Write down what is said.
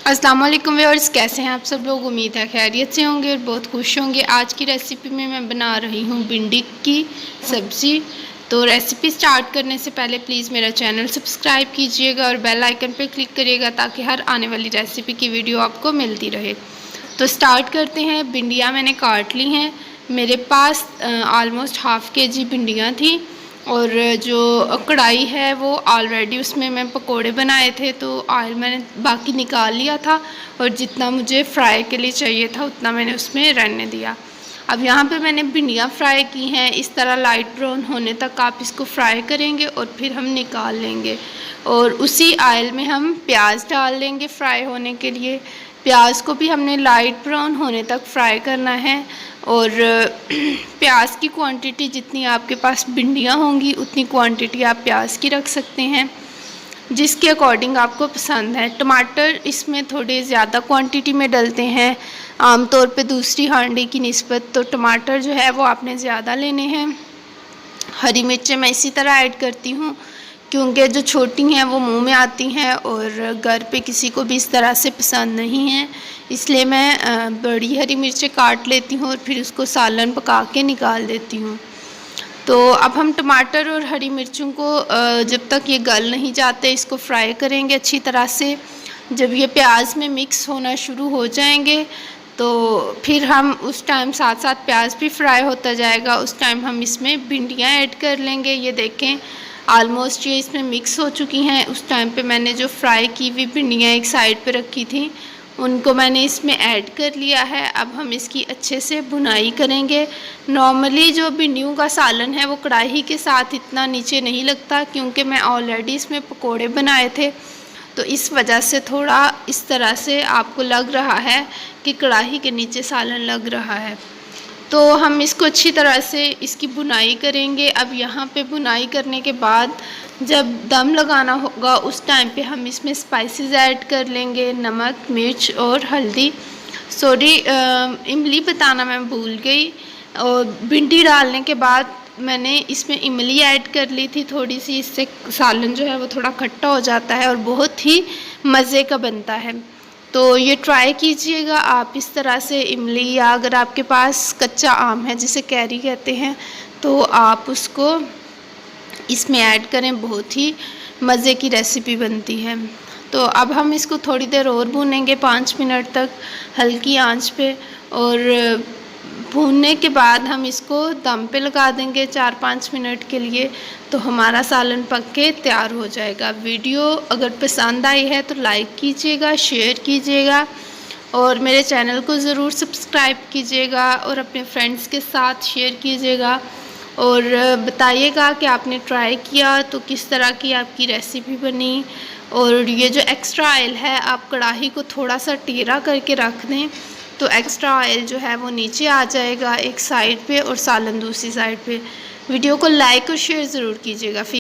अस्सलाम वालेकुम व्यूअर्स, कैसे हैं आप सब लोग। उम्मीद है खैरियत से होंगे और बहुत खुश होंगे। आज की रेसिपी में मैं बना रही हूँ भिंडी की सब्ज़ी। तो रेसिपी स्टार्ट करने से पहले प्लीज़ मेरा चैनल सब्सक्राइब कीजिएगा और बेल आइकन पर क्लिक करिएगा ताकि हर आने वाली रेसिपी की वीडियो आपको मिलती रहे। तो स्टार्ट करते हैं। भिंडियाँ मैंने काट ली हैं। मेरे पास ऑलमोस्ट हाफ़ केजी भिंडियाँ थी और जो कढ़ाई है वो ऑलरेडी उसमें मैं पकोड़े बनाए थे, तो ऑयल मैंने बाकी निकाल लिया था और जितना मुझे फ्राई के लिए चाहिए था उतना मैंने उसमें रहने दिया। अब यहाँ पे मैंने भिंडियाँ फ्राई की हैं। इस तरह लाइट ब्राउन होने तक आप इसको फ्राई करेंगे और फिर हम निकाल लेंगे और उसी ऑयल में हम प्याज डाल लेंगे फ्राई होने के लिए। प्याज को भी हमने लाइट ब्राउन होने तक फ्राई करना है और प्याज की क्वांटिटी जितनी आपके पास भिंडियाँ होंगी उतनी क्वांटिटी आप प्याज की रख सकते हैं, जिसके अकॉर्डिंग आपको पसंद है। टमाटर इसमें थोड़े ज़्यादा क्वांटिटी में डलते हैं आमतौर पे दूसरी हांडी की निस्बत, तो टमाटर जो है वो आपने ज़्यादा लेने हैं। हरी मिर्चें मैं इसी तरह ऐड करती हूँ क्योंकि जो छोटी हैं वो मुंह में आती हैं और घर पे किसी को भी इस तरह से पसंद नहीं है, इसलिए मैं बड़ी हरी मिर्चें काट लेती हूँ और फिर उसको सालन पका के निकाल देती हूँ। तो अब हम टमाटर और हरी मिर्चों को जब तक ये गल नहीं जाते इसको फ्राई करेंगे अच्छी तरह से। जब ये प्याज में मिक्स होना शुरू हो जाएंगे तो फिर हम उस टाइम साथ साथ प्याज भी फ्राई होता जाएगा, उस टाइम हम इसमें भिंडियाँ ऐड कर लेंगे। ये देखें ऑलमोस्ट ये इसमें मिक्स हो चुकी हैं। उस टाइम पे मैंने जो फ्राई की हुई भिंडियाँ एक साइड पे रखी थी उनको मैंने इसमें ऐड कर लिया है। अब हम इसकी अच्छे से भुनाई करेंगे। नॉर्मली जो भिंडियों का सालन है वो कढ़ाई के साथ इतना नीचे नहीं लगता क्योंकि मैं ऑलरेडी इसमें पकोड़े बनाए थे, तो इस वजह से थोड़ा इस तरह से आपको लग रहा है कि कढ़ाई के नीचे सालन लग रहा है। तो हम इसको अच्छी तरह से इसकी बुनाई करेंगे। अब यहाँ पे बुनाई करने के बाद जब दम लगाना होगा उस टाइम पे हम इसमें स्पाइसेस ऐड कर लेंगे, नमक, मिर्च और हल्दी। सॉरी, इमली बताना मैं भूल गई। और भिंडी डालने के बाद मैंने इसमें इमली ऐड कर ली थी थोड़ी सी, इससे सालन जो है वो थोड़ा खट्टा हो जाता है और बहुत ही मज़े का बनता है। तो ये ट्राई कीजिएगा आप इस तरह से इमली, या अगर आपके पास कच्चा आम है जिसे कैरी कहते हैं तो आप उसको इसमें ऐड करें, बहुत ही मज़े की रेसिपी बनती है। तो अब हम इसको थोड़ी देर और भूनेंगे 5 मिनट तक हल्की आंच पे, और भूनने के बाद हम इसको दम पे लगा देंगे 4-5 मिनट के लिए, तो हमारा सालन पक के तैयार हो जाएगा। वीडियो अगर पसंद आई है तो लाइक कीजिएगा, शेयर कीजिएगा और मेरे चैनल को ज़रूर सब्सक्राइब कीजिएगा और अपने फ्रेंड्स के साथ शेयर कीजिएगा और बताइएगा कि आपने ट्राई किया तो किस तरह की आपकी रेसिपी बनी। और ये जो एक्स्ट्रा ऑयल है आप कढ़ाई को थोड़ा सा टेढ़ा करके रख दें तो एक्स्ट्रा ऑयल जो है वो नीचे आ जाएगा एक साइड पे और सालन दूसरी साइड पे। वीडियो को लाइक और शेयर ज़रूर कीजिएगा।